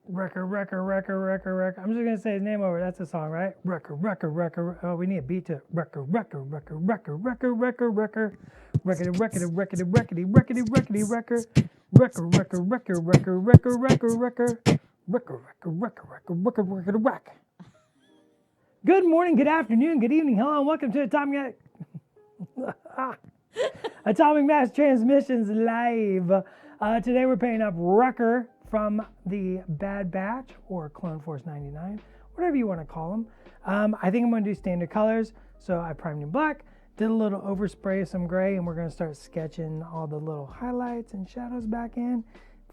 Wrecker. I'm just gonna say his name over. That's the song, right? Wrecker. Oh, we need a beat to it. Wrecker. Wrecker. Good morning, good afternoon, good evening, hello, and welcome to Atomic Mass Transmissions Live. Today we're paying up Wrecker from the Bad Batch, or Clone Force 99, whatever you want to call them. I think I'm going to do standard colors, so I primed in black, did a little overspray of some gray, and we're going to start sketching all the little highlights and shadows back in,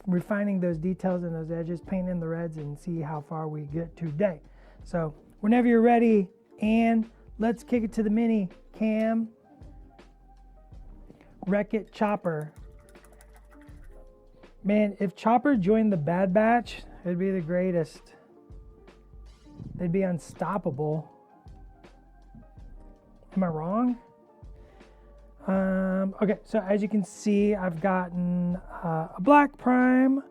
refining those details and those edges, painting in the reds, and see how far we get today. So whenever you're ready, and let's kick it to the mini cam. Wreck-It Chopper. Man, if Chopper joined the Bad Batch, it'd be the greatest. They'd be unstoppable. Am I wrong? Okay, so as you can see, I've gotten a black prime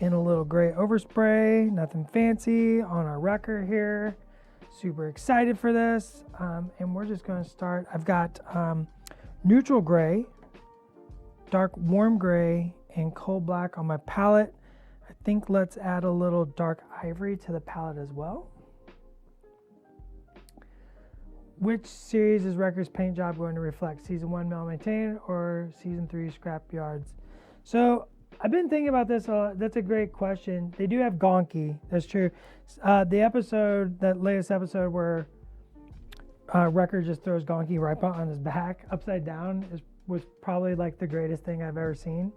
and a little gray overspray. Nothing fancy on our Wrecker here. Super excited for this. And we're just going to start. I've got neutral gray, dark warm gray, and cold black on my palette. I think let's add a little dark ivory to the palette as well. Which series is Wrecker's paint job going to reflect? Season 1 Mel Maintained or Season 3 Scrap Yards? So I've been thinking about this. That's a great question. They do have Gonky. That's true. The episode, that latest episode where Wrecker just throws Gonky right on his back upside down was probably like the greatest thing I've ever seen.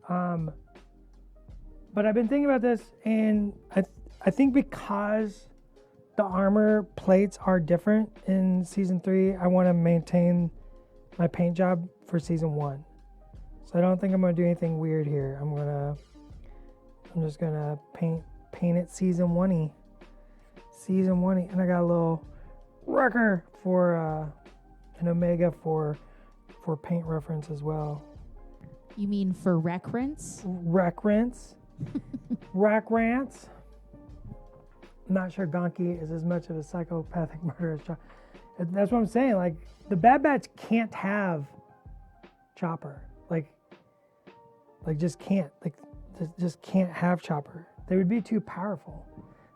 But I've been thinking about this, and I think because the armor plates are different in season 3, I want to maintain my paint job for season 1. So I don't think I'm going to do anything weird here. I'm just gonna paint it season 1-y. Season 1-y, and I got a little Wrecker for an Omega for paint reference as well. You mean for reference? Reference. Reference. I'm not sure Gonky is as much of a psychopathic murderer as Chopper. That's what I'm saying. Like, the Bad Batch can't have Chopper. Like just can't. Like, just can't have Chopper. They would be too powerful.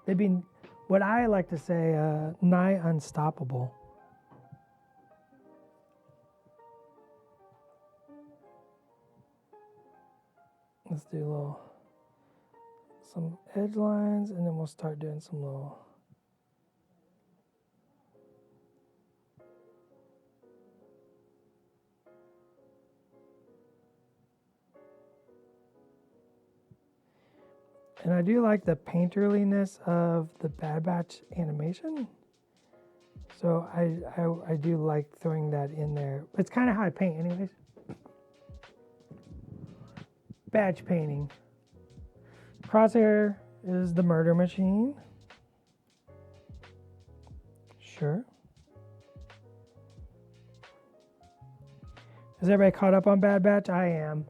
They'd be, what I like to say, nigh unstoppable. Let's do some edge lines, and then we'll start doing some little. And I do like the painterliness of the Bad Batch animation. So I do like throwing that in there. It's kind of how I paint anyways. Batch painting. Crosshair is the murder machine. Sure. Is everybody caught up on Bad Batch? I am.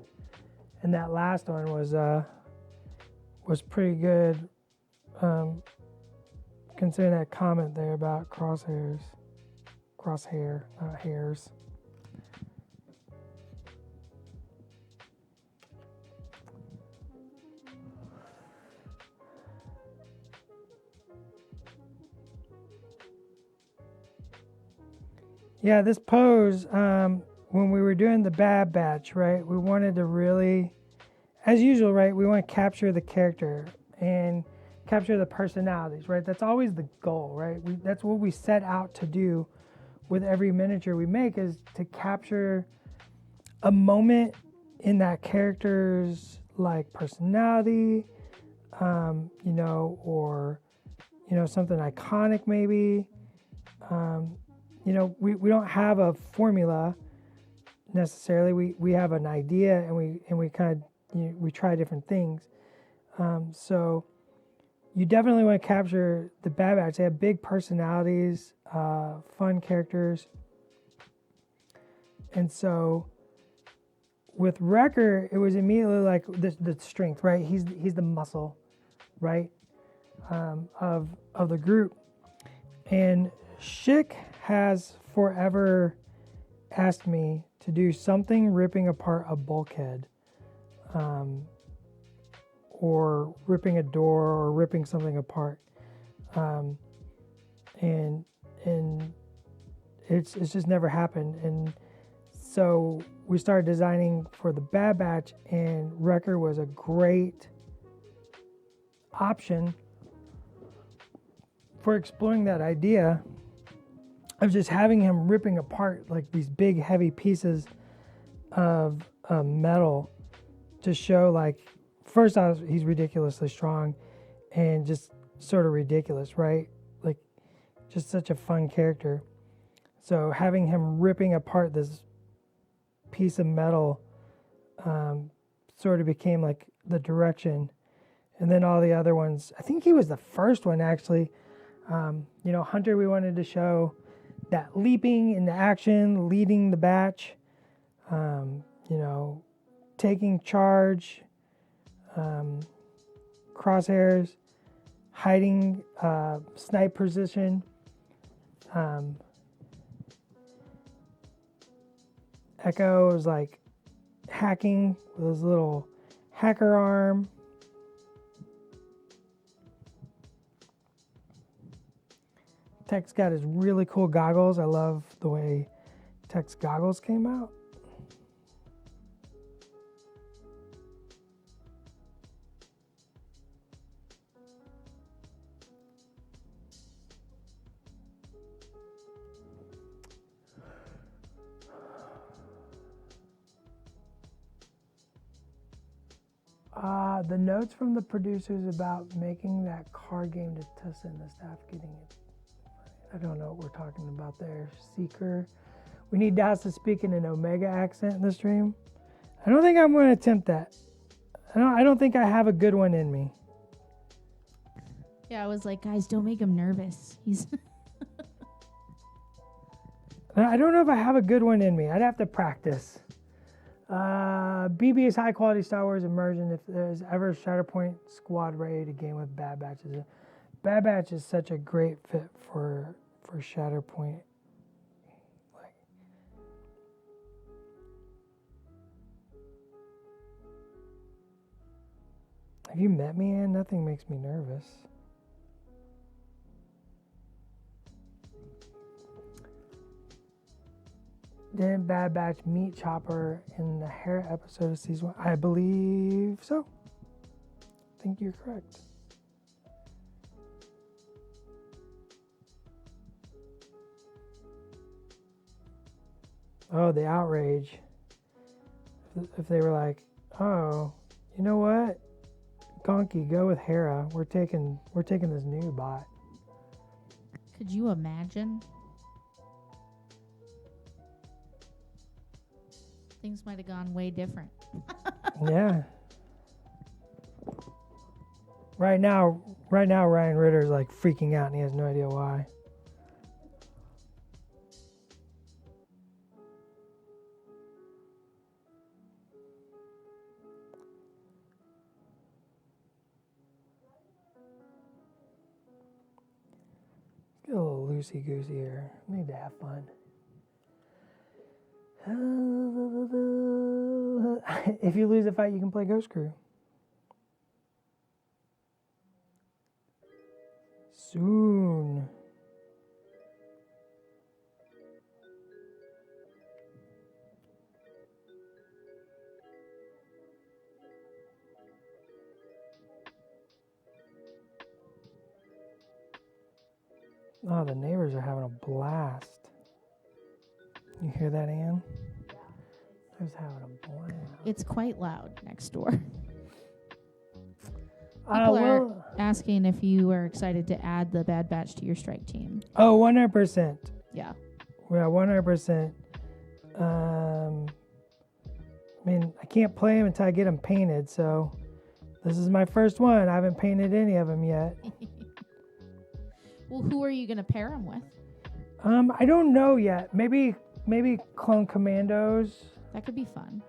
And that last one was pretty good, considering that comment there about crosshairs. Crosshair, not hairs. Yeah, this pose, when we were doing the Bad Batch, right, we wanted to really, as usual, right, we want to capture the character and capture the personalities, right? That's always the goal, right? That's what we set out to do with every miniature we make, is to capture a moment in that character's, like, personality, or, something iconic maybe. We don't have a formula necessarily. We have an idea, and we kind of we try different things. So you definitely want to capture the Bad Batch. They have big personalities, fun characters, and so with Wrecker, it was immediately like the strength, right? He's the muscle right, of the group. And Schick has forever asked me to do something ripping apart a bulkhead, or ripping a door, or ripping something apart, and it's just never happened. And so we started designing for the Bad Batch, and Wrecker was a great option for exploring that idea of just having him ripping apart like these big heavy pieces of metal to show, like, first off, he's ridiculously strong and just sort of ridiculous, right? Like, just such a fun character. So having him ripping apart this piece of metal sort of became like the direction. And then all the other ones, I think he was the first one actually. Hunter, we wanted to show that leaping into action, leading the batch, taking charge, crosshairs, hiding, snipe position. Echo was like hacking with his little hacker arm. Tech's got his really cool goggles. I love the way Tech's goggles came out. The notes from the producers about making that card game to Tussa and the staff getting it. I don't know what we're talking about there. Seeker. We need Das to speak in an Omega accent in the stream. I don't think I'm going to attempt that. I don't think I have a good one in me. Yeah, I was like, guys, don't make him nervous. He's. I don't know if I have a good one in me. I'd have to practice. BB is high quality Star Wars immersion. If there's ever Shatterpoint squad ready to game with Bad Batches, Bad Batch is such a great fit for Shatterpoint. Like, have you met me, Ann? Nothing makes me nervous. Didn't Bad Batch meet Chopper in the Hera episode of season 1? I believe so. I think you're correct. Oh, the outrage. If they were like, oh, you know what? Gonky, go with Hera. We're taking this new bot. Could you imagine? Things might have gone way different. Yeah. Right now, Ryan Ritter's like freaking out and he has no idea why. Get a little loosey-goosey here. I need to have fun. If you lose a fight, you can play Ghost Crew. Soon. Oh, the neighbors are having a blast. You hear that, Ann? They're just having a blast. It's quite loud next door. People are asking if you are excited to add the Bad Batch to your strike team. Oh, 100%. Yeah. Yeah, 100%. I mean, I can't play them until I get them painted, so this is my first one. I haven't painted any of them yet. Well, who are you going to pair them with? I don't know yet. Maybe Clone Commandos. That could be fun.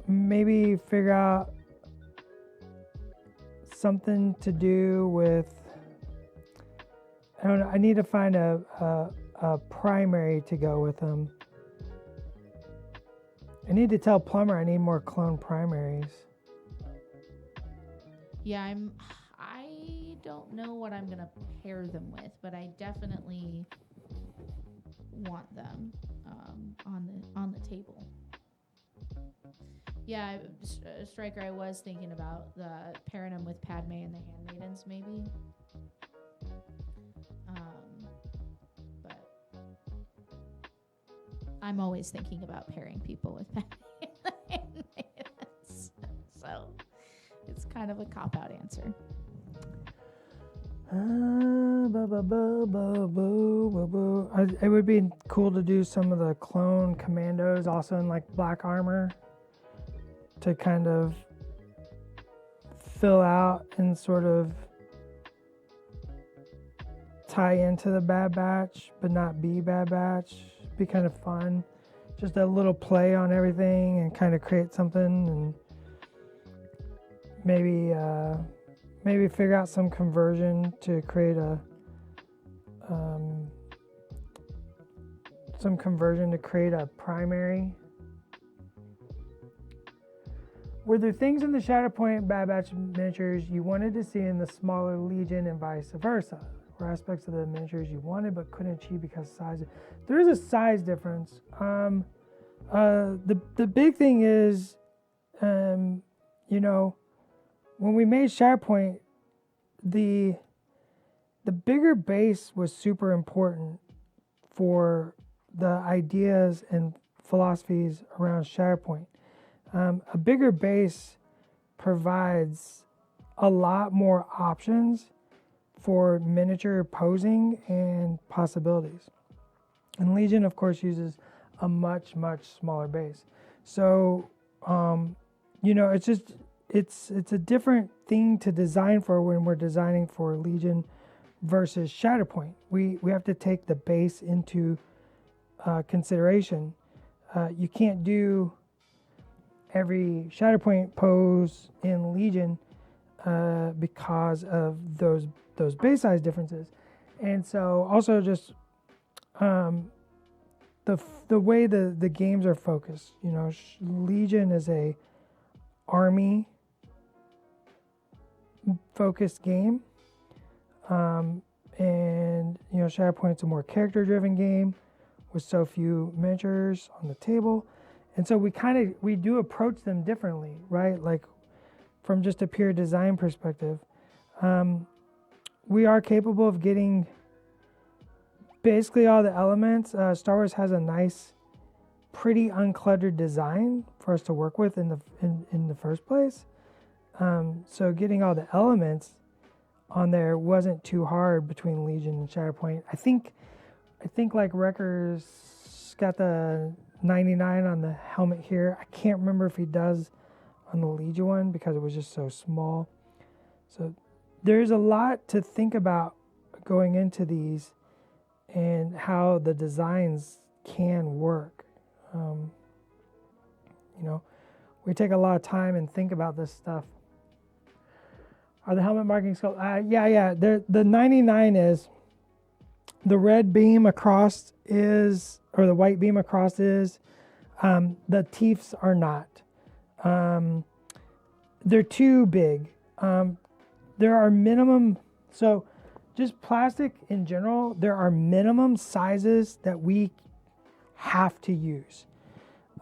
Maybe figure out something to do with, I don't know, I need to find a primary to go with them. I need to tell Plumber I need more clone primaries. Yeah, I don't know what I'm gonna pair them with, but I definitely want them on the table. Yeah, Striker, I was thinking about pairing them with Padme and the Handmaidens, maybe. But I'm always thinking about pairing people with Padme and the Handmaidens, so it's kind of a cop-out answer. It would be cool to do some of the clone commandos also in like black armor to kind of fill out and sort of tie into the Bad Batch but not be Bad Batch. Be kind of fun. Just a little play on everything and kind of create something, and maybe figure out some conversion to create a primary. Were there things in the Shatterpoint Bad Batch miniatures you wanted to see in the smaller Legion and vice versa? Or aspects of the miniatures you wanted but couldn't achieve because of size? There is a size difference. The big thing is, when we made Shatterpoint, the bigger base was super important for the ideas and philosophies around Shatterpoint. A bigger base provides a lot more options for miniature posing and possibilities. And Legion, of course, uses a much, much smaller base. So, it's a different thing to design for when we're designing for Legion versus Shatterpoint. We have to take the base into consideration. You can't do every Shatterpoint pose in Legion because of those base size differences. And so also just the way the games are focused. Legion is a army focused game, and Shatterpoint's a more character driven game with so few miniatures on the table. And so we do approach them differently, right? Like from just a pure design perspective. We are capable of getting basically all the elements. Star Wars has a nice, pretty uncluttered design for us to work with in the first place. So getting all the elements on there wasn't too hard between Legion and Shatterpoint. I think like Wrecker's got the 99 on the helmet here. I can't remember if he does on the Legion one because it was just so small. So there's a lot to think about going into these and how the designs can work. We take a lot of time and think about this stuff. Are the helmet markings called? Yeah. The 99 is the red beam across is, or the white beam across is. The teeths are not. They're too big. There are minimum, so just plastic in general, there are minimum sizes that we have to use.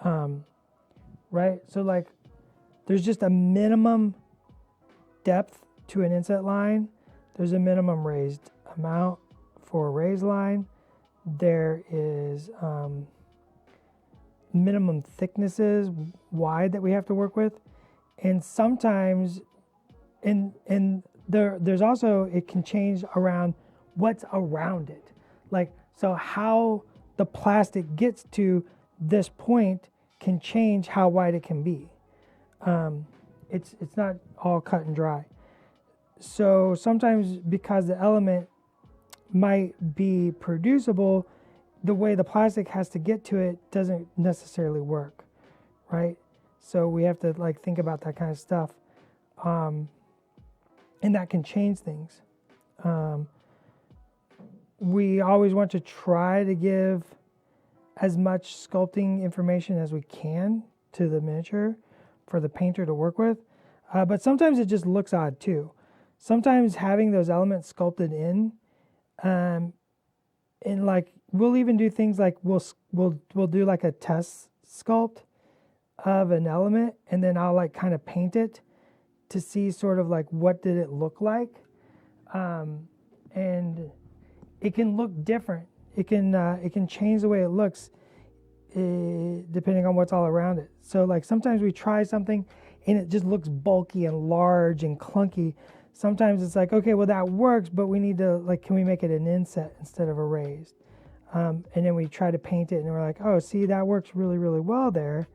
Right? So like there's just a minimum depth to an inset line. There's a minimum raised amount for a raised line. There is minimum thicknesses wide that we have to work with. And sometimes there's also, it can change around what's around it. Like, so how the plastic gets to this point can change how wide it can be. It's not all cut and dry. So sometimes because the element might be producible, the way the plastic has to get to it doesn't necessarily work, right? So we have to like think about that kind of stuff. and that can change things. We always want to try to give as much sculpting information as we can to the miniature for the painter to work with. But sometimes it just looks odd too. Sometimes having those elements sculpted in, and like we'll even do things like we'll do like a test sculpt of an element, and then I'll like kind of paint it to see sort of like what did it look like, and it can look different. It can change the way it looks depending on what's all around it. So like sometimes we try something and it just looks bulky and large and clunky. Sometimes it's like, okay, well that works, but we need to like, can we make it an inset instead of a raised? And then we try to paint it and we're like, oh, see, that works really, really well there.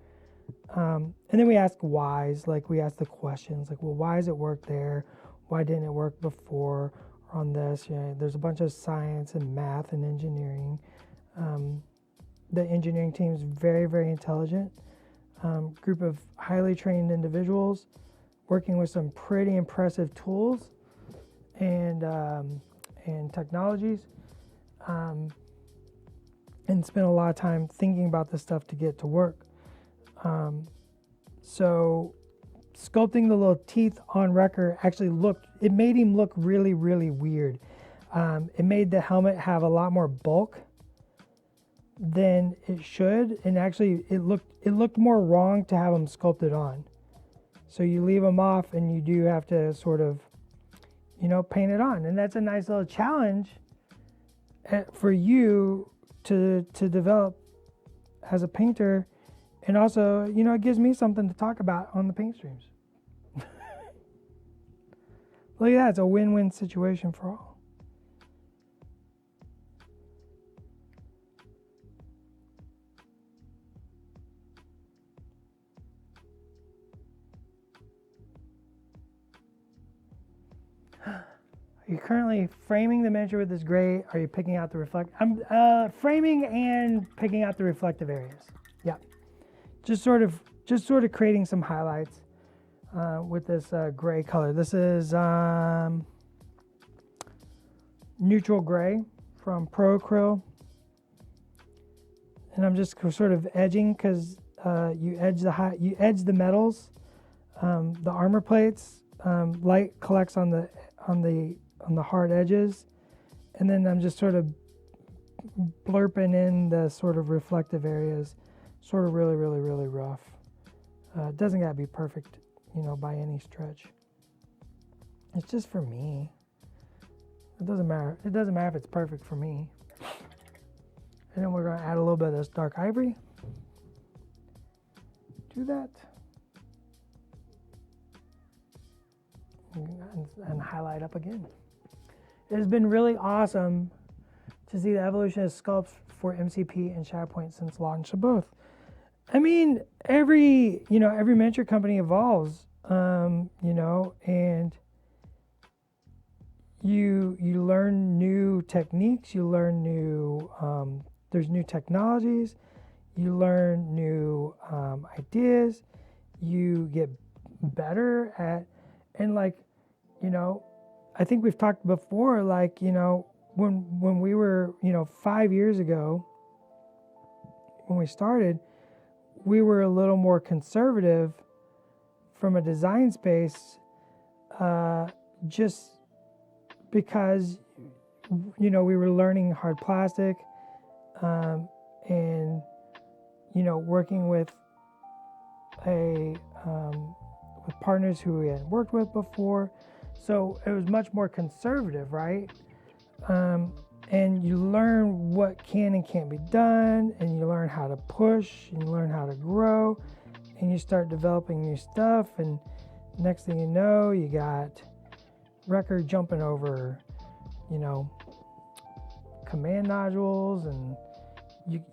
And then we ask whys, like we ask the questions like, well, why does it work there? Why didn't it work before on this? You know, there's a bunch of science and math and engineering. The engineering team is very, very intelligent. Group of highly trained individuals working with some pretty impressive tools and technologies, and spend a lot of time thinking about this stuff to get to work. So sculpting the little teeth on Wrecker actually it made him look really, really weird. It made the helmet have a lot more bulk than it should, and actually it looked more wrong to have him sculpted on. So you leave them off and you do have to sort of, paint it on. And that's a nice little challenge for you to develop as a painter. And also, it gives me something to talk about on the paint streams. Look at that, it's a win-win situation for all. Are you currently framing the miniature with this gray? Are you picking out the I'm framing and picking out the reflective areas. Yeah, just sort of creating some highlights with this gray color. This is neutral gray from Pro Acryl, and I'm just sort of edging because you edge the metals, the armor plates. Light collects on the hard edges, and then I'm just sort of blurping in the sort of reflective areas, sort of really, really, really rough. It doesn't gotta be perfect, by any stretch. It's just for me. It doesn't matter if it's perfect for me. And then we're gonna add a little bit of this dark ivory. Do that. And highlight up again. It has been really awesome to see the evolution of sculpts for MCP and Shatterpoint since launch of both. I mean, every miniature company evolves, and you learn new techniques, you learn new, there's new technologies, you learn new ideas, you get better at, and I think we've talked before, when we were, 5 years ago, when we started, we were a little more conservative from a design space, just because, we were learning hard plastic, and, working with with partners who we hadn't worked with before. So it was much more conservative, right? And you learn what can and can't be done, and you learn how to push, and you learn how to grow, and you start developing new stuff, and next thing you know, you got Wrecker jumping over, command nodules, and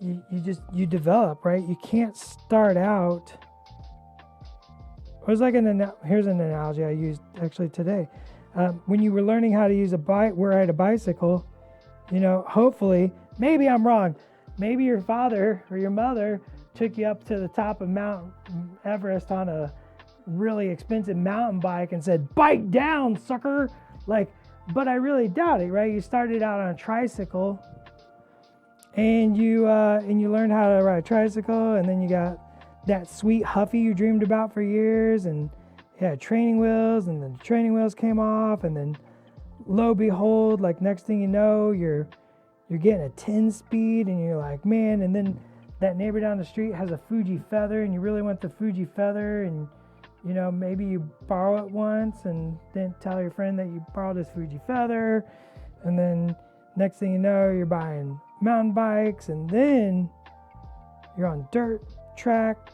you develop, right? You can't start out. It was like here's an analogy I used actually today. When you were learning how to use ride a bicycle, hopefully, maybe I'm wrong. Maybe your father or your mother took you up to the top of Mount Everest on a really expensive mountain bike and said, "Bike down, sucker!" Like, but I really doubt it, right? You started out on a tricycle, and you learned how to ride a tricycle, and then you got that sweet Huffy you dreamed about for years, and you had training wheels, and then the training wheels came off, and then lo and behold, like next thing you know, you're getting a 10 speed, and you're like, man, and then that neighbor down the street has a Fuji Feather, and you really want the Fuji Feather, and you know, maybe you borrow it once and then tell your friend that you borrowed his Fuji Feather, and then next thing you know, you're buying mountain bikes, and then you're on dirt tracks,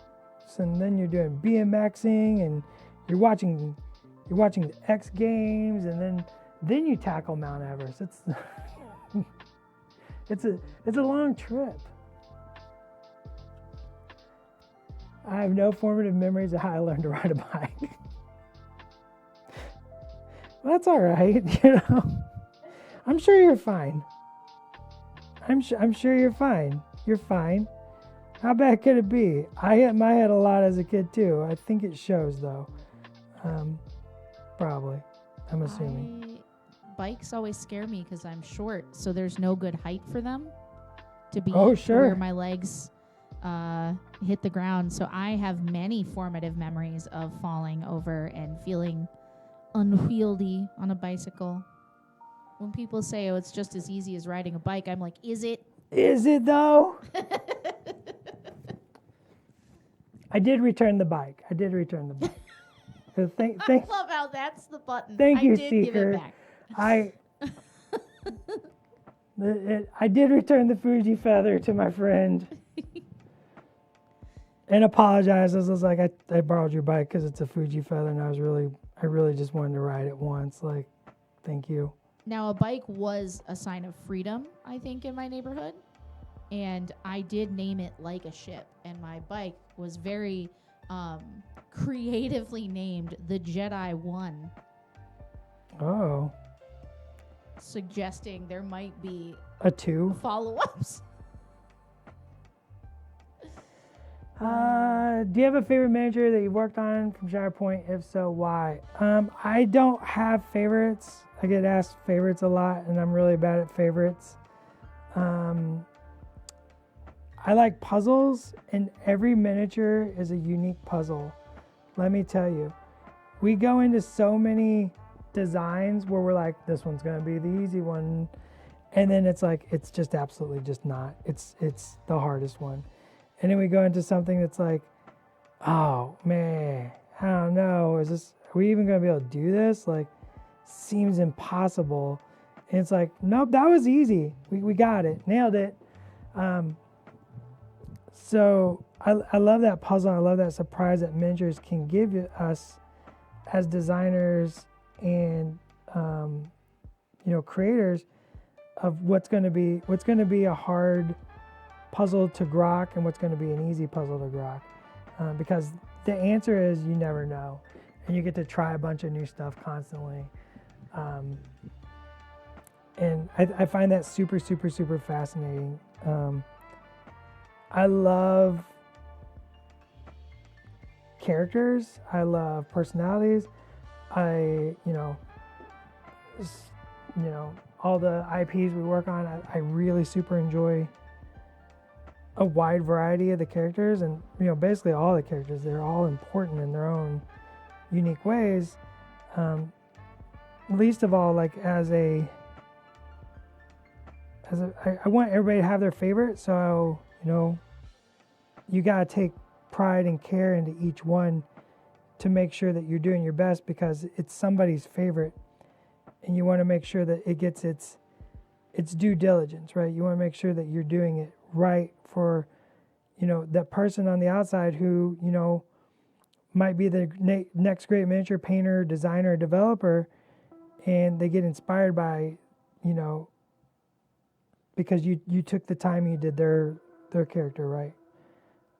and then you're doing BMXing, and you're watching the X Games, and then you tackle Mount Everest. It's a long trip. I have no formative memories of how I learned to ride a bike. Well, that's all right, you know. I'm sure you're fine. I'm sure you're fine. You're fine. How bad could it be? I hit my head a lot as a kid too. I think it shows though. Probably. I'm assuming. Bikes always scare me because I'm short, so there's no good height for them to be where my legs hit the ground. So I have many formative memories of falling over and feeling unwieldy on a bicycle. When people say, "Oh, it's just as easy as riding a bike," I'm like, "Is it? Is it though?" I did return the bike. I love how that's the button. Thank you, I did Seeker. give it back. I did return the Fuji Feather to my friend and apologize. I was like, I borrowed your bike because it's a Fuji Feather, and I really just wanted to ride it once. Like, thank you. Now, a bike was a sign of freedom, I think, in my neighborhood, and I did name it like a ship, and my bike was very creatively named the Jedi 1. Oh. Suggesting there might be a 2 follow-ups. Do you have a favorite miniature that you've worked on from Shatterpoint? If so, why? I don't have favorites. I get asked favorites a lot, and I'm really bad at favorites. I like puzzles, and every miniature is a unique puzzle. Let me tell you. We go into so many designs where we're like, this one's going to be the easy one. And then it's like, it's just absolutely just not. It's the hardest one. And then we go into something that's like, oh man, I don't know. Are we even going to be able to do this? Like, seems impossible. And it's like, nope, that was easy. We got it, nailed it. So I love that puzzle. I love that surprise that miniatures can give us as designers and creators of what's going to be a hard puzzle to grok and what's going to be an easy puzzle to grok, because the answer is you never know, and you get to try a bunch of new stuff constantly, and I find that super fascinating. I love characters. I love personalities. All the IPs we work on, I really super enjoy a wide variety of the characters, and basically all the characters. They're all important in their own unique ways. Least of all, like I want everybody to have their favorite. So you gotta take pride and care into each one to make sure that you're doing your best, because it's somebody's favorite, and you want to make sure that it gets its due diligence, right? You want to make sure that you're doing it right for that person on the outside who might be the next great miniature painter, designer, developer, and they get inspired by because you took the time, you did their character right.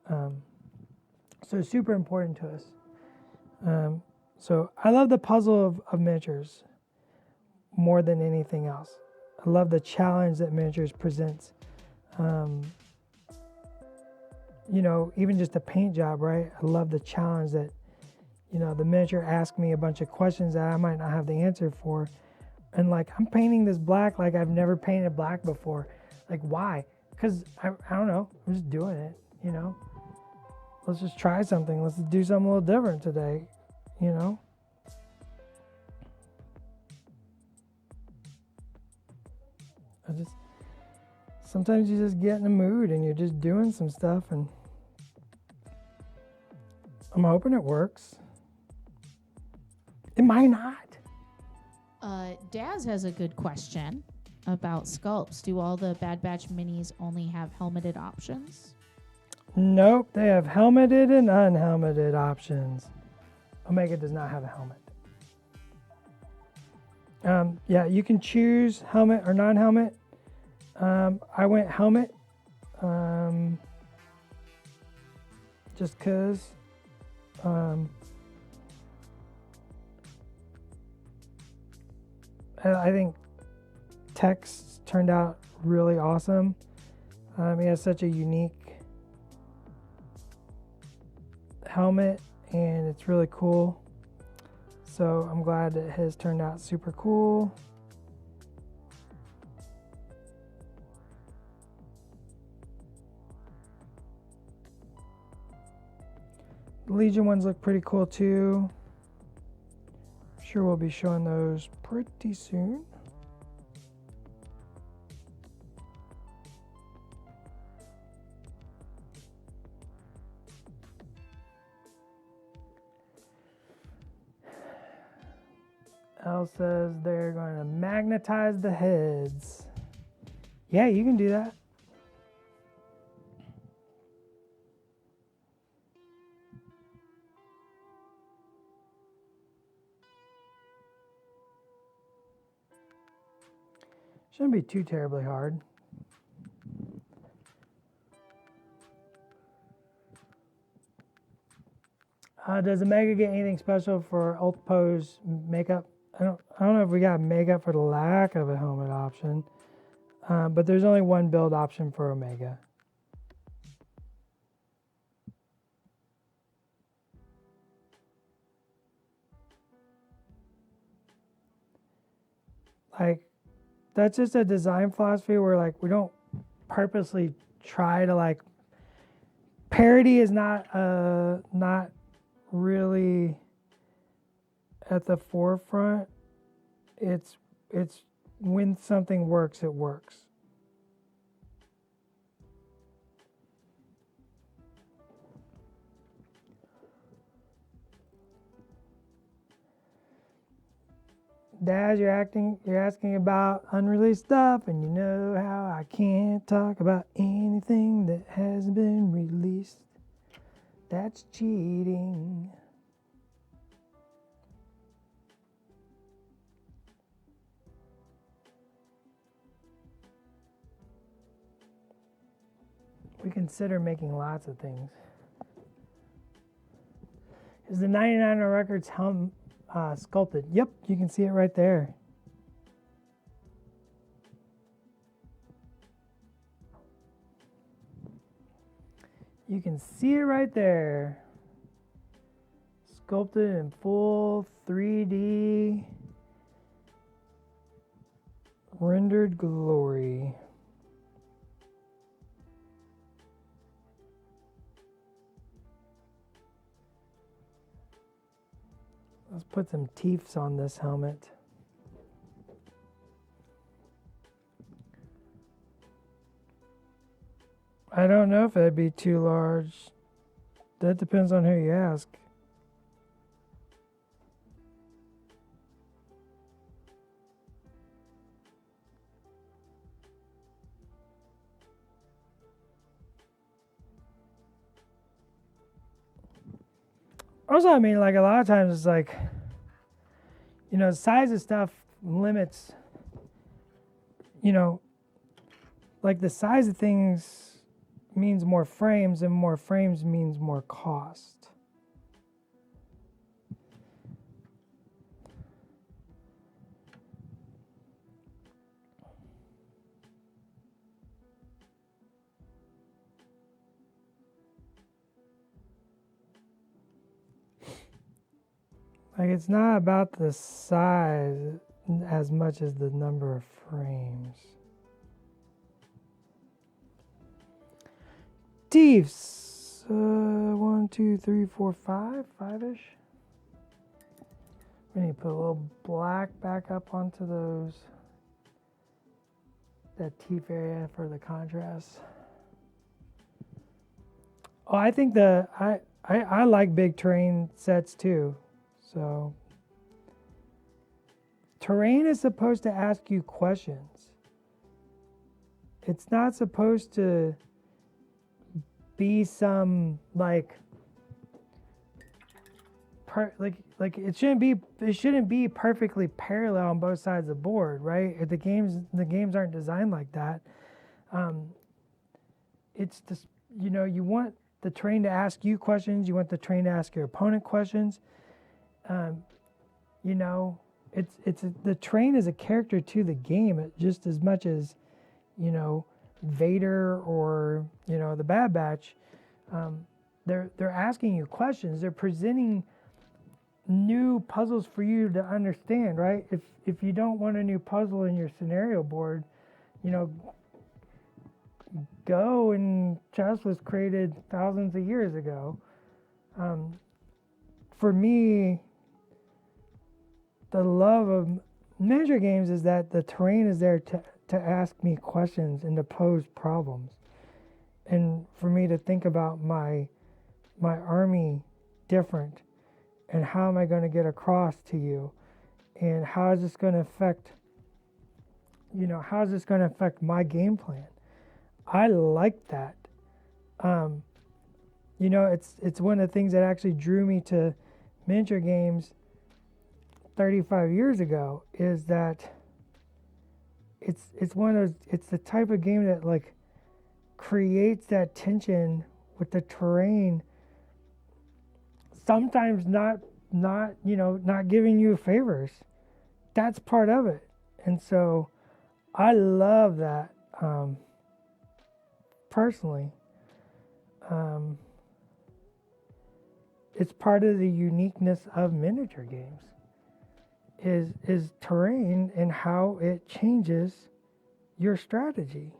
So it's super important to us. So I love the puzzle of miniatures more than anything else. I love the challenge that miniatures presents. Even just a paint job, right? I love the challenge that, the miniature asks me a bunch of questions that I might not have the answer for. And like, I'm painting this black like I've never painted black before. Like, why? Because I don't know. I'm just doing it, Let's just try something. Let's do something a little different today, Sometimes you just get in the mood and you're just doing some stuff, and I'm hoping it works. It might not. Daz has a good question about sculpts. Do all the Bad Batch minis only have helmeted options? Nope, they have helmeted and unhelmeted options. Omega does not have a helmet. Yeah, you can choose helmet or non-helmet. I went helmet, just cause. I think Tex turned out really awesome. He has such a unique helmet, and it's really cool. So I'm glad that his turned out super cool. The Legion ones look pretty cool too. I'm sure we'll be showing those pretty soon. L says they're going to magnetize the heads. Yeah, you can do that. Shouldn't be too terribly hard. Does Omega get anything special for ult pose makeup? I don't know if we got makeup for the lack of a helmet option, but there's only one build option for Omega. Like, that's just a design philosophy where like we don't purposely try to like, parody is not really at the forefront. It's when something works, it works. Dad, you're asking about unreleased stuff, and you know how I can't talk about anything that hasn't been released. That's cheating. We consider making lots of things. Is the 99er Records helm sculpted? Yep, you can see it right there. You can see it right there. Sculpted in full 3D rendered glory. Let's put some teeth on this helmet. I don't know if that'd be too large. That depends on who you ask. Also, I mean, like a lot of times it's like, the size of stuff limits, like the size of things means more frames, and more frames means more cost. Like, it's not about the size as much as the number of frames. Thieves. 1, 2, 3, 4, 5. 5-ish. We need to put a little black back up onto that teeth area for the contrast. Oh, I think I like big terrain sets too. So terrain is supposed to ask you questions. It's not supposed to be some like it shouldn't be perfectly parallel on both sides of the board, right? The games aren't designed like that. It's just, you want the terrain to ask you questions. You want the terrain to ask your opponent questions. The terrain is a character to the game just as much as, Vader or the Bad Batch. They're asking you questions. They're presenting new puzzles for you to understand, right? If you don't want a new puzzle in your scenario board, Go and chess was created thousands of years ago. For me, the love of miniature games is that the terrain is there to ask me questions and to pose problems, and for me to think about my army different, and how am I going to get across to you, and how is this going to affect my game plan. I like that. It's one of the things that actually drew me to miniature games 35 years ago, is that it's one of those, it's the type of game that like creates that tension with the terrain, sometimes not giving you favors. That's part of it. And so I love that. Personally, it's part of the uniqueness of miniature games is terrain and how it changes your strategy,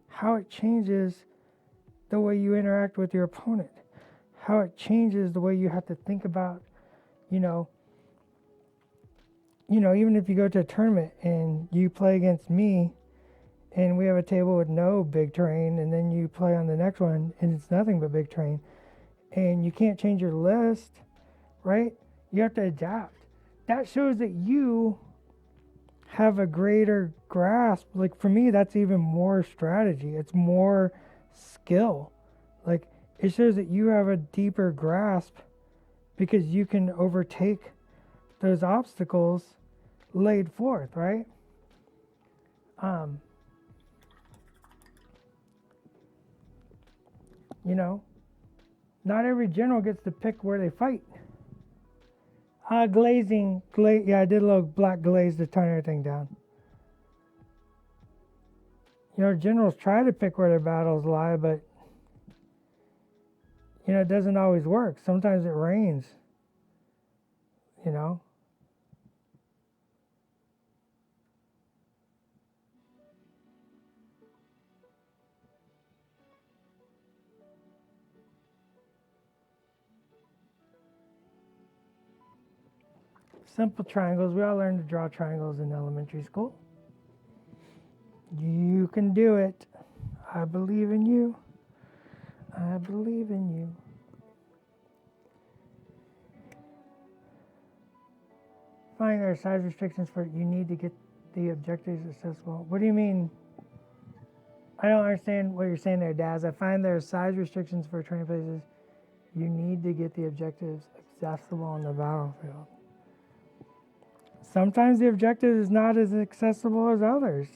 how it changes the way you interact with your opponent, how it changes the way you have to think about, even if you go to a tournament and you play against me and we have a table with no big terrain, and then you play on the next one and it's nothing but big terrain, and you can't change your list, right? You have to adapt. That shows that you have a greater grasp. Like for me, that's even more strategy. It's more skill. Like it shows that you have a deeper grasp because you can overtake those obstacles laid forth, right? Not every general gets to pick where they fight. Glazing. Yeah, I did a little black glaze to tone everything down. Generals try to pick where their battles lie, but it doesn't always work. Sometimes it rains. Simple triangles. We all learned to draw triangles in elementary school. You can do it. I believe in you. I believe in you. Find there are size restrictions for you need to get the objectives accessible. What do you mean? I don't understand what you're saying there, Daz. I find there are size restrictions for training places. You need to get the objectives accessible on the battlefield. Sometimes the objective is not as accessible as others.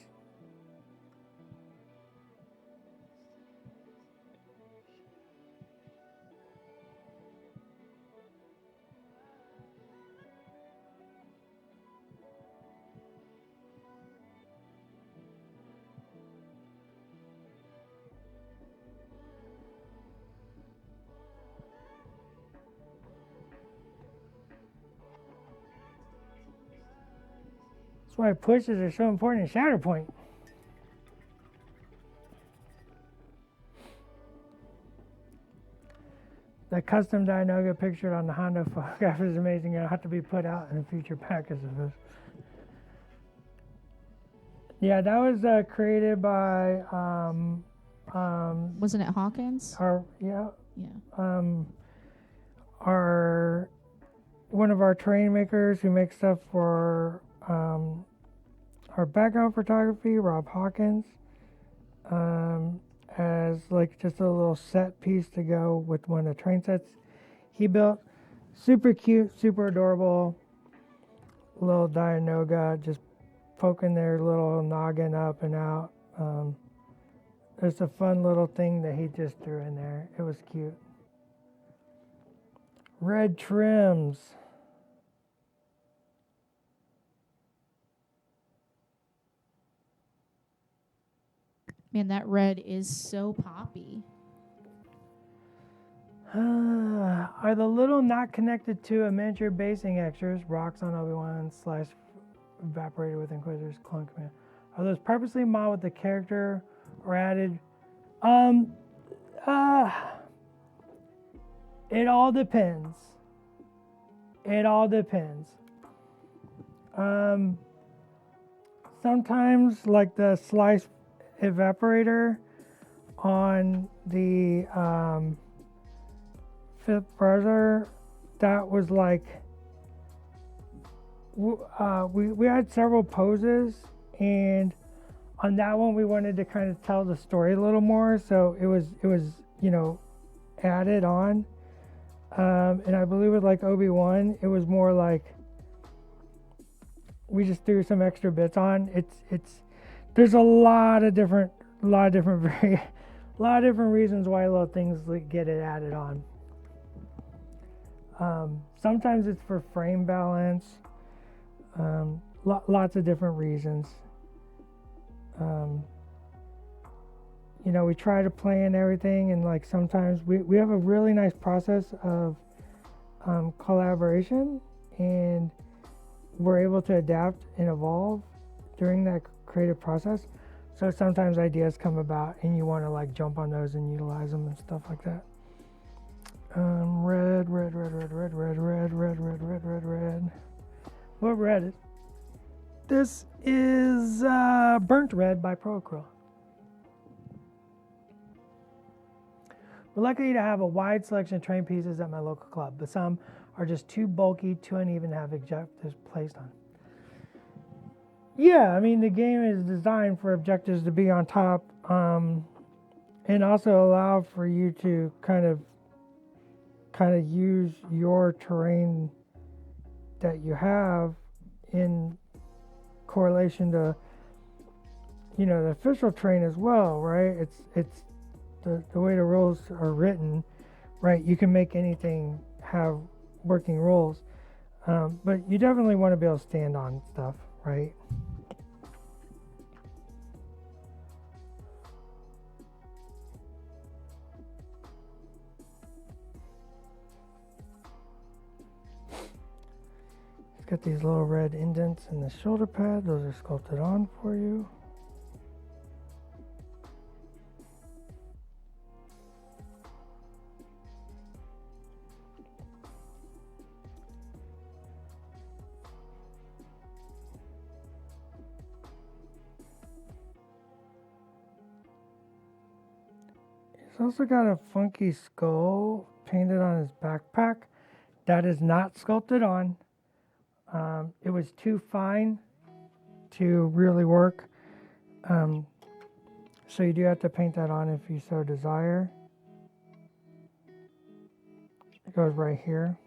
That's why pushes are so important in Shatterpoint. The custom Dianoga pictured on the Honda photograph is amazing. It'll have to be put out in a future package of this. Yeah, that was created by wasn't it Hawkins? Yeah. One of our terrain makers who makes stuff for our background photography, Rob Hawkins, as like just a little set piece to go with one of the train sets he built. Super cute, super adorable little Dianoga, just poking their little noggin up and out. It's a fun little thing that he just threw in there. It was cute. Red trims. Man, that red is so poppy. Are the little not connected to a miniature basing extras, rocks on Obi-Wan / evaporated with Inquisitor's clone command, are those purposely modeled with the character or added? It all depends. It all depends. Sometimes, like the slice evaporator on the Fifth Brother, that was like we had several poses, and on that one we wanted to kind of tell the story a little more, so it was added on. And I believe with like Obi-Wan, it was more like we just threw some extra bits on. There's a lot of different reasons why little things get it added on. Sometimes it's for frame balance. Lots of different reasons. We try to plan everything, and like sometimes we have a really nice process of collaboration, and we're able to adapt and evolve during that creative process. So sometimes ideas come about and you want to like jump on those and utilize them and stuff like that. Red. What red is? This is Burnt Red by Procryl. We're lucky to have a wide selection of terrain pieces at my local club, but some are just too bulky, too uneven to have objectives placed on. Yeah, I mean, the game is designed for objectives to be on top, and also allow for you to kind of use your terrain that you have in correlation to, the official terrain as well, right? It's the way the rules are written, right? You can make anything have working rules, but you definitely want to be able to stand on stuff, right? It's got these little red indents in the shoulder pad. Those are sculpted on for you. He's also got a funky skull painted on his backpack. That is not sculpted on. It was too fine to really work. So you do have to paint that on if you so desire. It goes right here.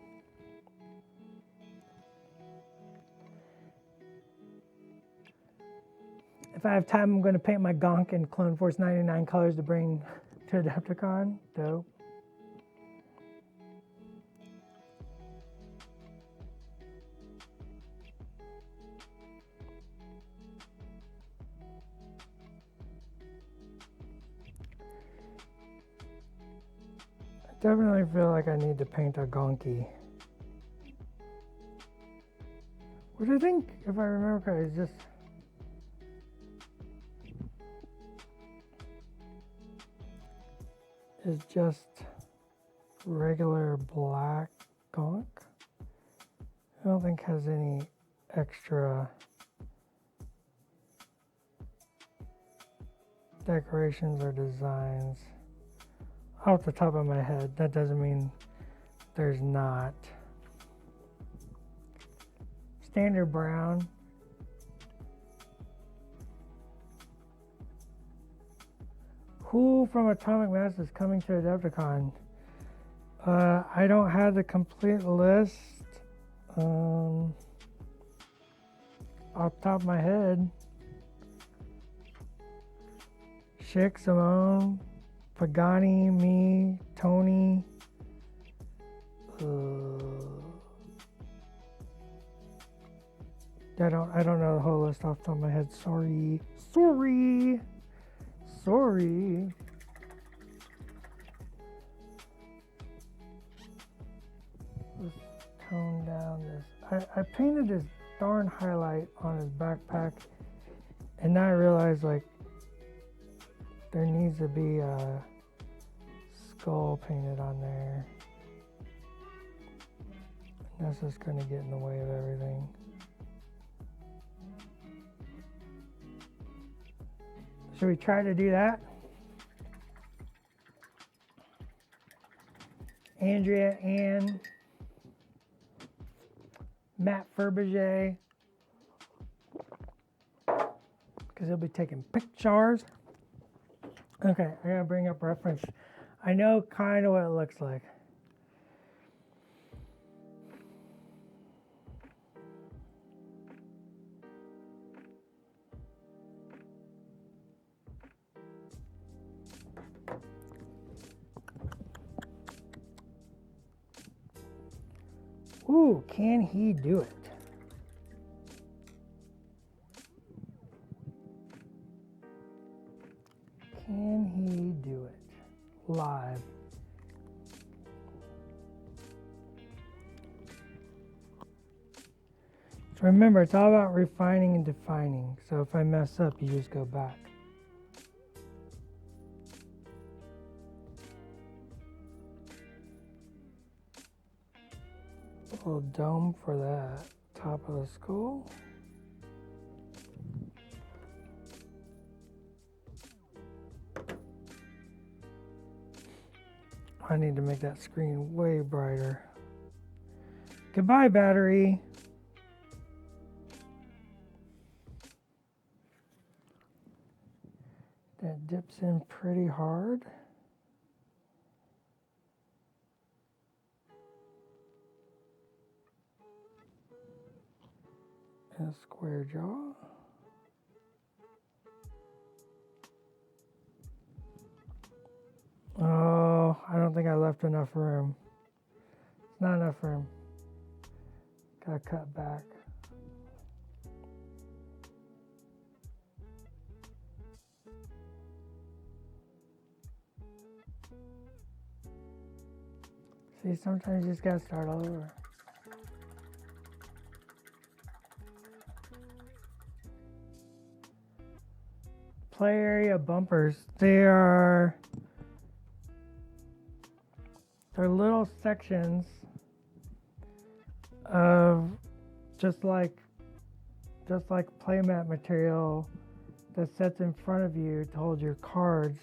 If I have time, I'm going to paint my Gonk in Clone Force 99 colors to bring to Adepticon. Dope. I definitely feel like I need to paint a Gonky. which I think, if I remember correctly, is just regular black gunk. I don't think has any extra decorations or designs off the top of my head. That doesn't mean there's not. Standard brown. Who from Atomic Mass is coming to Adepticon? I don't have the complete list off the top of my head. Schick, Simone, Pagani, me, Tony. I don't know the whole list off the top of my head. Sorry. Let's tone down this. I painted this darn highlight on his backpack, and now I realize like there needs to be a skull painted on there. And that's just going to get in the way of everything. Should we try to do that? Andrea, Ann, Matt Furbage, because he'll be taking pictures. Okay, I gotta bring up reference. I know kind of what it looks like. Ooh, can he do it? Can he do it? Live. So remember, it's all about refining and defining. So if I mess up, you just go back. A little dome for that top of the skull. I need to make that screen way brighter. Goodbye, battery. That dips in pretty hard. And a square jaw. Oh, I don't think I left enough room. It's not enough room. Gotta cut back. See, sometimes you just gotta start all over. Play area bumpers. They're little sections of just like playmat material that sits in front of you to hold your cards.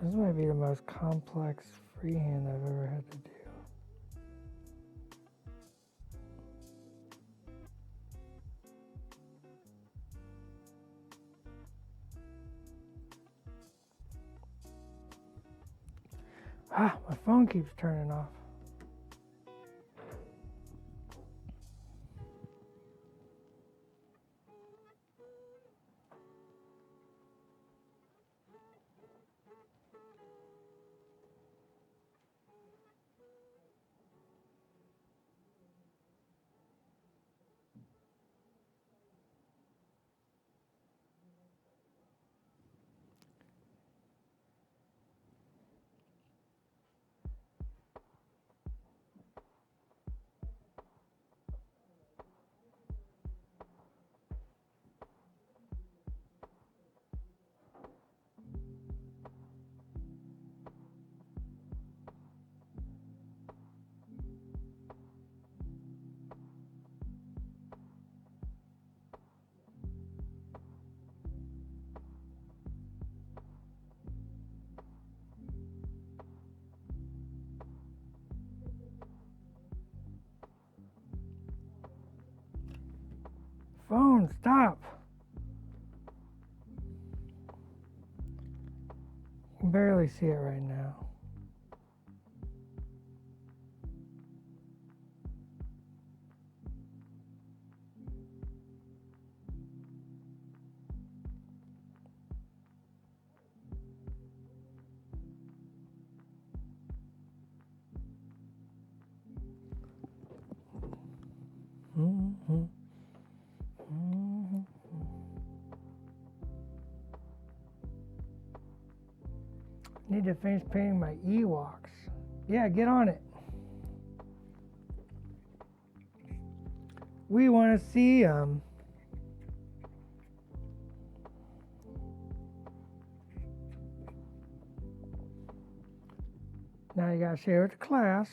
This might be the most complex freehand I've ever had to do. Ah, my phone keeps turning off. on, stop. You can barely see it right now. Mm-hmm. Mm-hmm. Need to finish painting my Ewoks. Yeah, get on it. We want to see them. Now you gotta share it to class.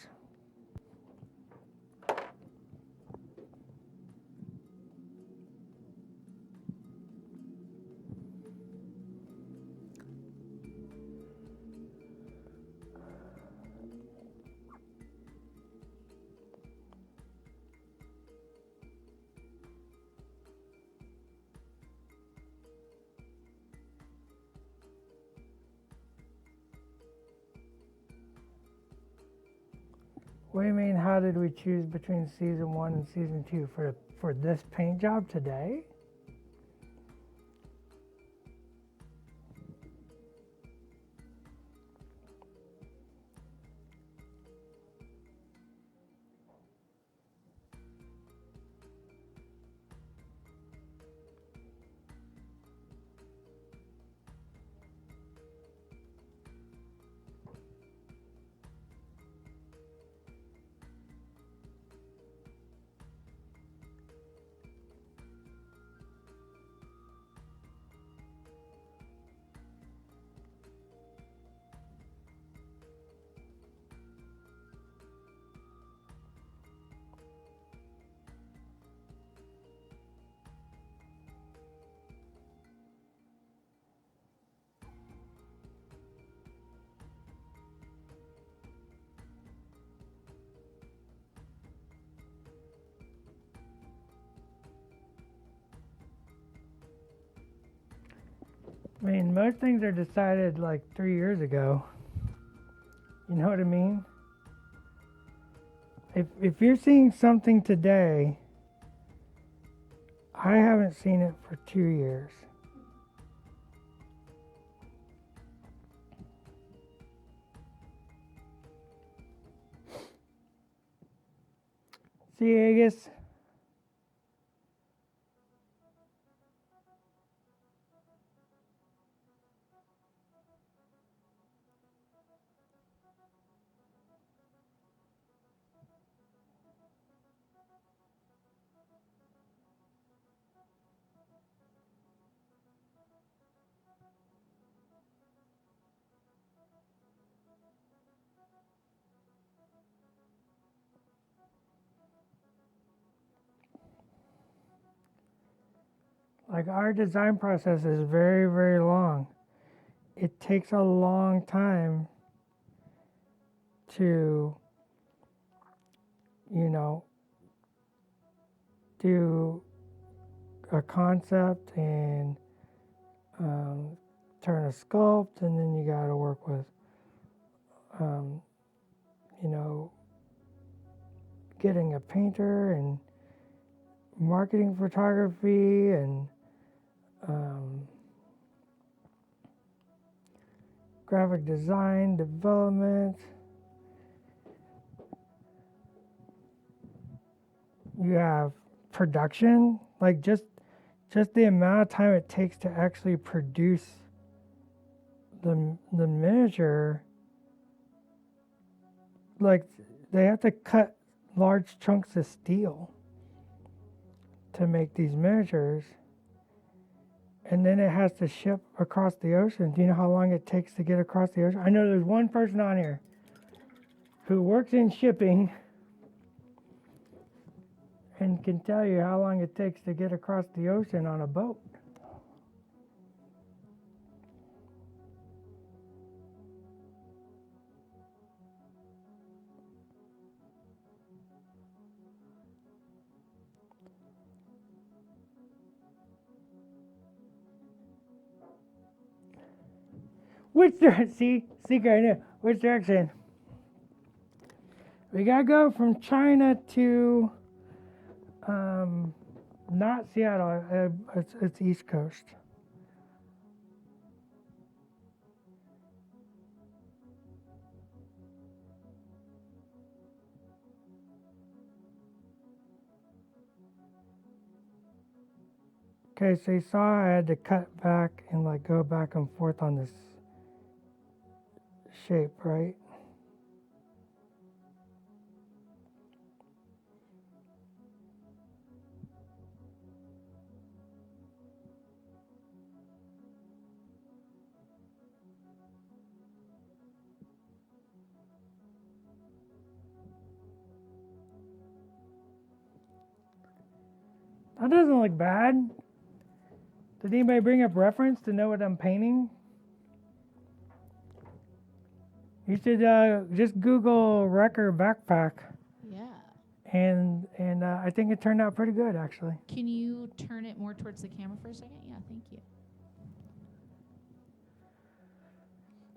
What do you mean, how did we choose between season 1 and season 2 for this paint job today? I mean, most things are decided like 3 years ago. You know what I mean? If you're seeing something today, I haven't seen it for 2 years. See, Agus? Like, our design process is very, very long. It takes a long time to, you know, do a concept and turn a sculpt, and then you got to work with, you know, getting a painter and marketing photography and graphic design development. You have production, like just the amount of time it takes to actually produce the miniature. Like, they have to cut large chunks of steel to make these miniatures, and then it has to ship across the ocean. Do you know how long it takes to get across the ocean? I know there's one person on here who works in shipping and can tell you how long it takes to get across the ocean on a boat. Which direction? See, secret I knew. Which direction? We gotta go from China to, not Seattle. It's East Coast. Okay, so you saw I had to cut back and like go back and forth on this shape, right? That doesn't look bad. Did anybody bring up reference to know what I'm painting? You should just Google Wrecker backpack. Yeah. And I think it turned out pretty good, actually. Can you turn it more towards the camera for a second? Yeah, thank you.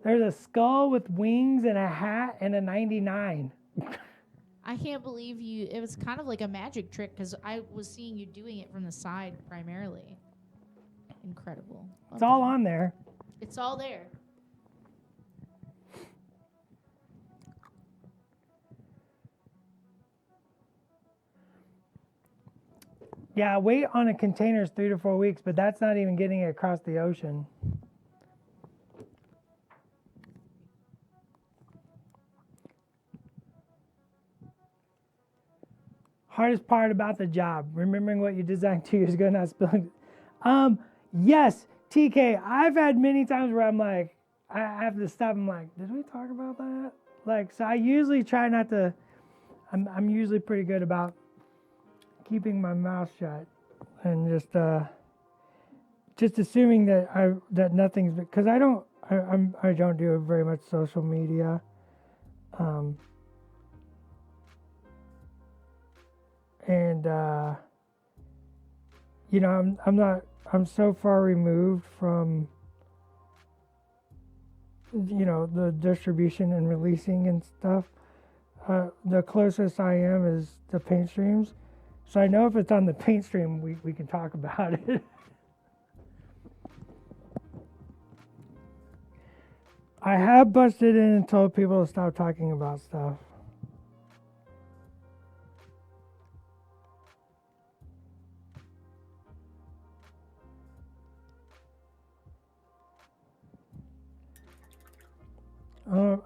There's a skull with wings and a hat and a 99. I can't believe you. It was kind of like a magic trick because I was seeing you doing it from the side primarily. Incredible. It's all on there. It's all there. Yeah, weight on a container is 3 to 4 weeks, but that's not even getting it across the ocean. Hardest part about the job, remembering what you designed 2 years ago, not spilling. Yes, TK, I've had many times where I'm like, I have to stop. I'm like, did we talk about that? Like, so I usually try not to. I'm usually pretty good about keeping my mouth shut and just assuming that nothing's, because I don't do very much social media. You know, I'm so far removed from, you know, the distribution and releasing and stuff. The closest I am is the paint streams. So I know if it's on the paint stream, we can talk about it. I have busted in and told people to stop talking about stuff.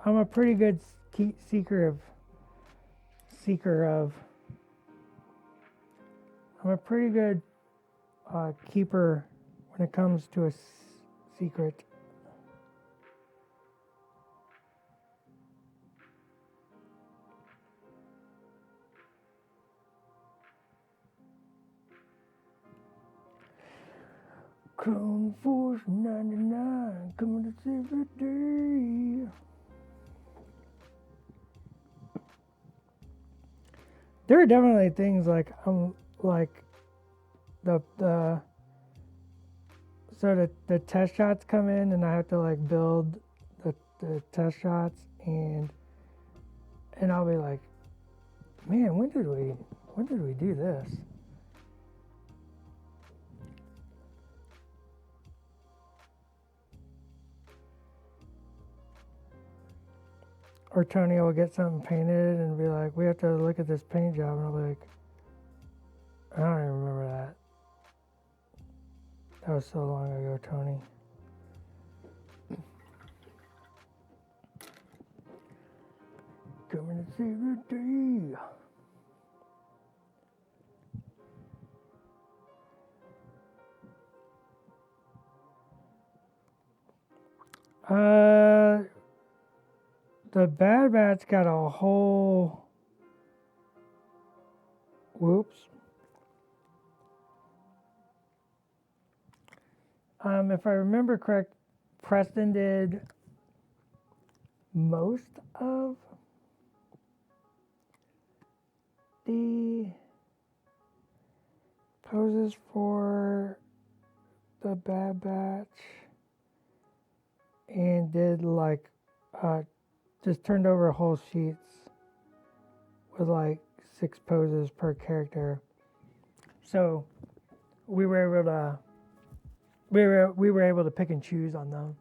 I'm a pretty good seeker of. I'm a pretty good keeper when it comes to a secret. Clone Force 99 coming to save the day. There are definitely things like the so the test shots come in and I have to like build the test shots and I'll be like, man, when did we do this? Or Tony will get something painted and be like, we have to look at this paint job, and I'll be like, I don't even remember that. That was so long ago, Tony. Coming to save the day. The Bad Batch got a whole. Whoops. If I remember correct, Preston did most of the poses for the Bad Batch, and did like just turned over whole sheets with like 6 poses per character. So we were able to pick and choose on them,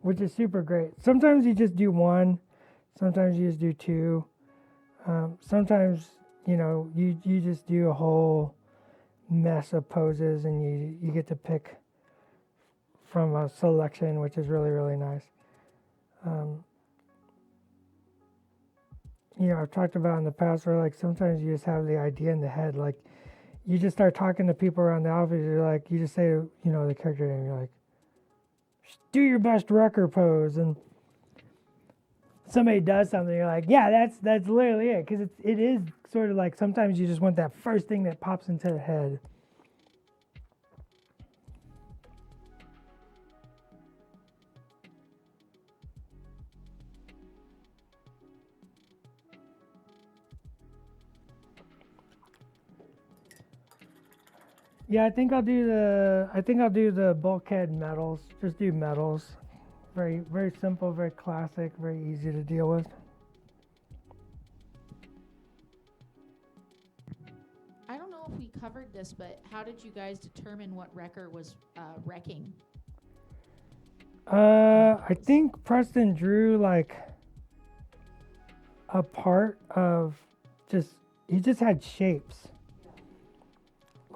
which is super great. Sometimes you just do one, sometimes you just do two. Sometimes you just do a whole mess of poses, and you get to pick from a selection, which is really, really nice. I've talked about in the past where like sometimes you just have the idea in the head, like you just start talking to people around the office. You're like, you just say, the character name. You're like, do your best wrecker pose, and somebody does something. You're like, yeah, that's literally it, because it is sort of like sometimes you just want that first thing that pops into the head. Yeah, I think I'll do the bulkhead metals. Just do metals. Very, very simple, very classic, very easy to deal with. I don't know if we covered this, but how did you guys determine what wrecker was wrecking? I think Preston drew like a part of he just had shapes.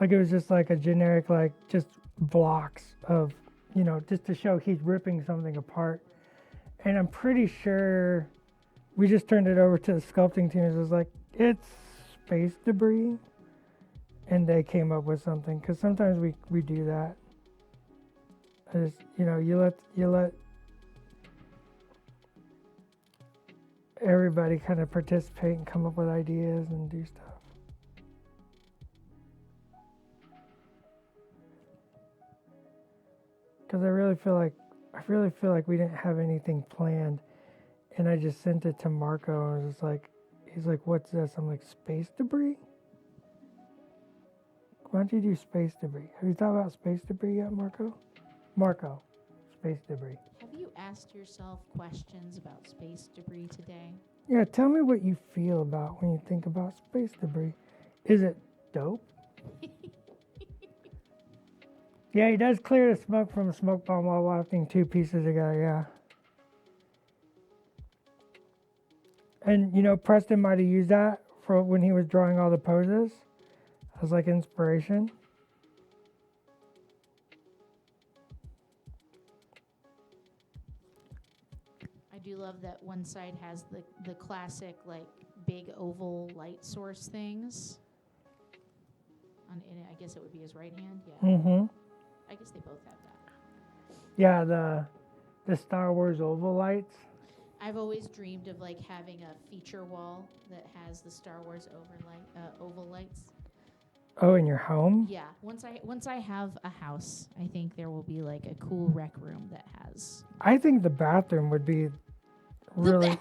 Like it was just like a generic, like just blocks of, just to show he's ripping something apart. And I'm pretty sure we just turned it over to the sculpting team. It was like, it's space debris. And they came up with something, because sometimes we do that. I just, you let everybody kind of participate and come up with ideas and do stuff. Because I really feel like we didn't have anything planned, and I just sent it to Marco, and he's like, what's this? I'm like, space debris? Why don't you do space debris? Have you thought about space debris yet, Marco? Marco, space debris. Have you asked yourself questions about space debris today? Yeah, tell me what you feel about when you think about space debris. Is it dope? Yeah, he does clear the smoke from a smoke bomb while wafting 2 pieces together, yeah. And, Preston might have used that for when he was drawing all the poses as like inspiration. I do love that one side has the classic like big oval light source things. I guess it would be his right hand. Yeah. Mm-hmm. I guess they both have that. Yeah, the Star Wars oval lights. I've always dreamed of like having a feature wall that has the Star Wars oval lights. Oh, in your home? Yeah. Once I have a house, I think there will be like a cool rec room that has. I think the bathroom would be really.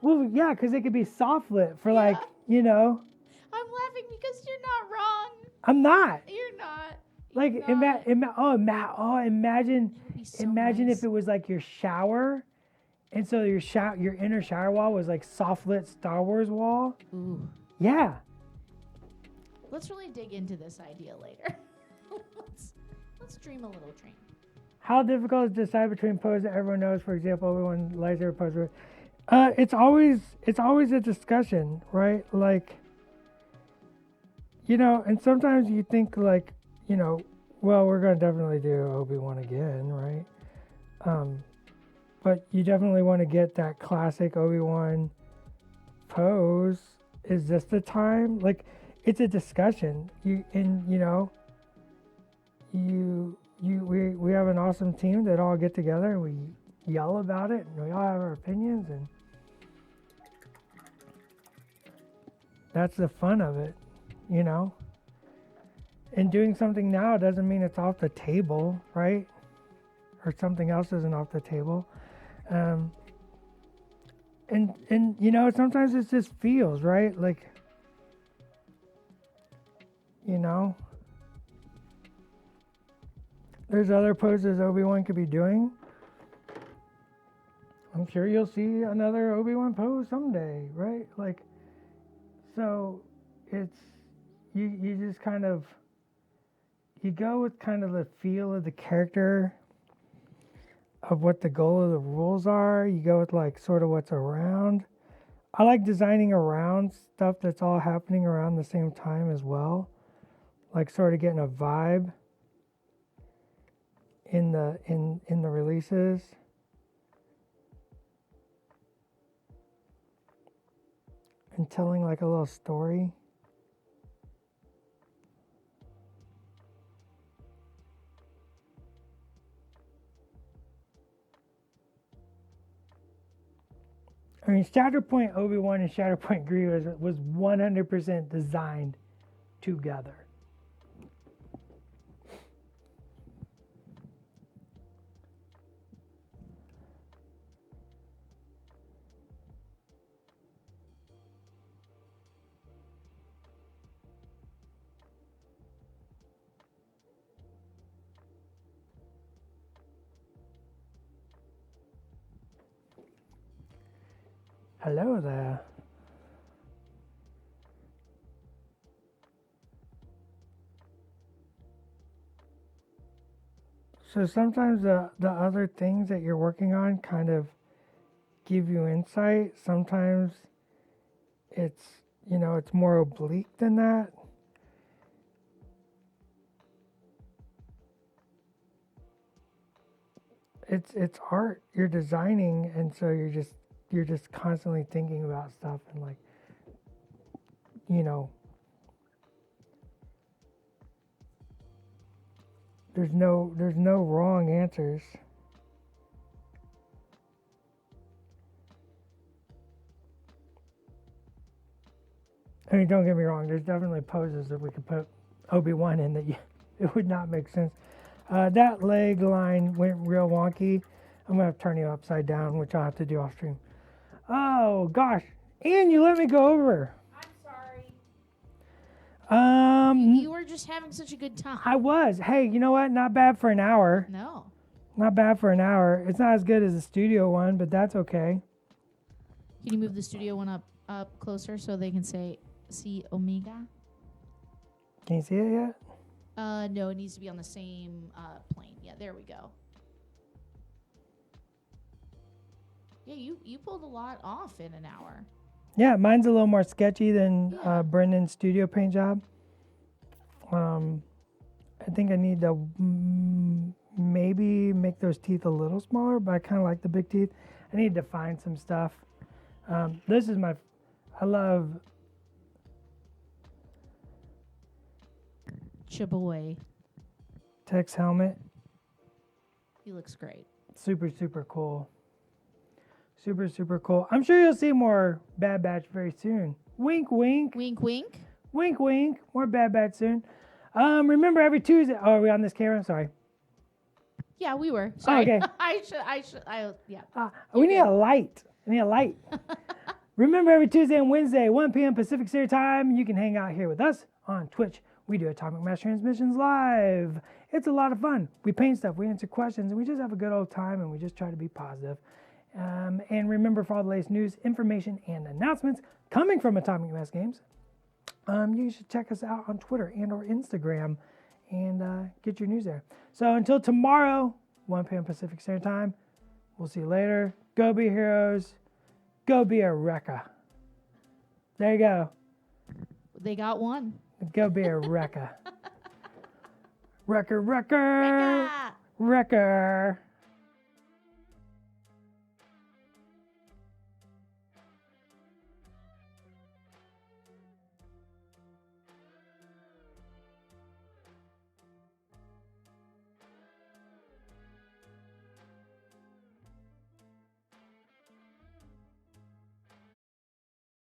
Well, yeah, because it could be soft lit for like. I'm laughing because you're not wrong. I'm not. You're not. Like imagine nice. if it was like your shower, and so your inner shower wall was like soft lit Star Wars wall. Ooh. Yeah. Let's really dig into this idea later. let's dream a little dream. How difficult is to decide between poses that everyone knows? For example, everyone lightsaber pose. It's always a discussion, right? Like, and sometimes you think like, well, we're gonna definitely do Obi-Wan again, right? But you definitely want to get that classic Obi-Wan pose. Is this the time? Like, it's a discussion. We have an awesome team that all get together and we yell about it, and we all have our opinions, and that's the fun of it, And doing something now doesn't mean it's off the table, right? Or something else isn't off the table. And sometimes it just feels, right? Like, there's other poses Obi-Wan could be doing, I'm sure you'll see another Obi-Wan pose someday, right? Like, so it's, you just kind of, you go with kind of the feel of the character, of what the goal of the rules are. You go with like sort of what's around. I like designing around stuff that's all happening around the same time as well. Like sort of getting a vibe in the releases. And telling like a little story. I mean, Shatterpoint Obi-Wan and Shatterpoint Grievous was 100% designed together. Hello there. So sometimes the other things that you're working on kind of give you insight. Sometimes it's, it's more oblique than that. It's art you're designing, and so you're just constantly thinking about stuff, and like, there's no wrong answers. I mean, don't get me wrong, there's definitely poses that we could put Obi-Wan in that it would not make sense. That leg line went real wonky. I'm going to turn you upside down, which I'll have to do off stream. Oh, gosh. Ann, you let me go over. I'm sorry. You were just having such a good time. I was. Hey, you know what? Not bad for an hour. No. Not bad for an hour. It's not as good as the studio one, but that's okay. Can you move the studio one up closer so they can see Omega? Can you see it yet? No, it needs to be on the same plane. Yeah, there we go. Yeah, you pulled a lot off in an hour. Yeah, mine's a little more sketchy than Brendan's studio paint job. I think I need to maybe make those teeth a little smaller, but I kind of like the big teeth. I need to find some stuff. This is I love Chaboy. Tech's helmet. He looks great. Super, super cool. Super, super cool. I'm sure you'll see more Bad Batch very soon. Wink, wink. Wink, wink. Wink, wink. More Bad Batch soon. Remember every Tuesday. Oh, are we on this camera? Sorry. Yeah, we were. Sorry. Oh, okay. Yeah. We need a light. Remember every Tuesday and Wednesday, 1 p.m. Pacific Standard Time, you can hang out here with us on Twitch. We do Atomic Mass Transmissions live. It's a lot of fun. We paint stuff, we answer questions, and we just have a good old time, and we just try to be positive. And remember, for all the latest news, information, and announcements coming from Atomic Mass Games, you should check us out on Twitter and or Instagram and get your news there. So until tomorrow, 1 p.m. Pacific Standard Time, we'll see you later. Go be heroes. Go be a wrecker. There you go. They got one. Go be a wrecker. Wrecker. Wrecker.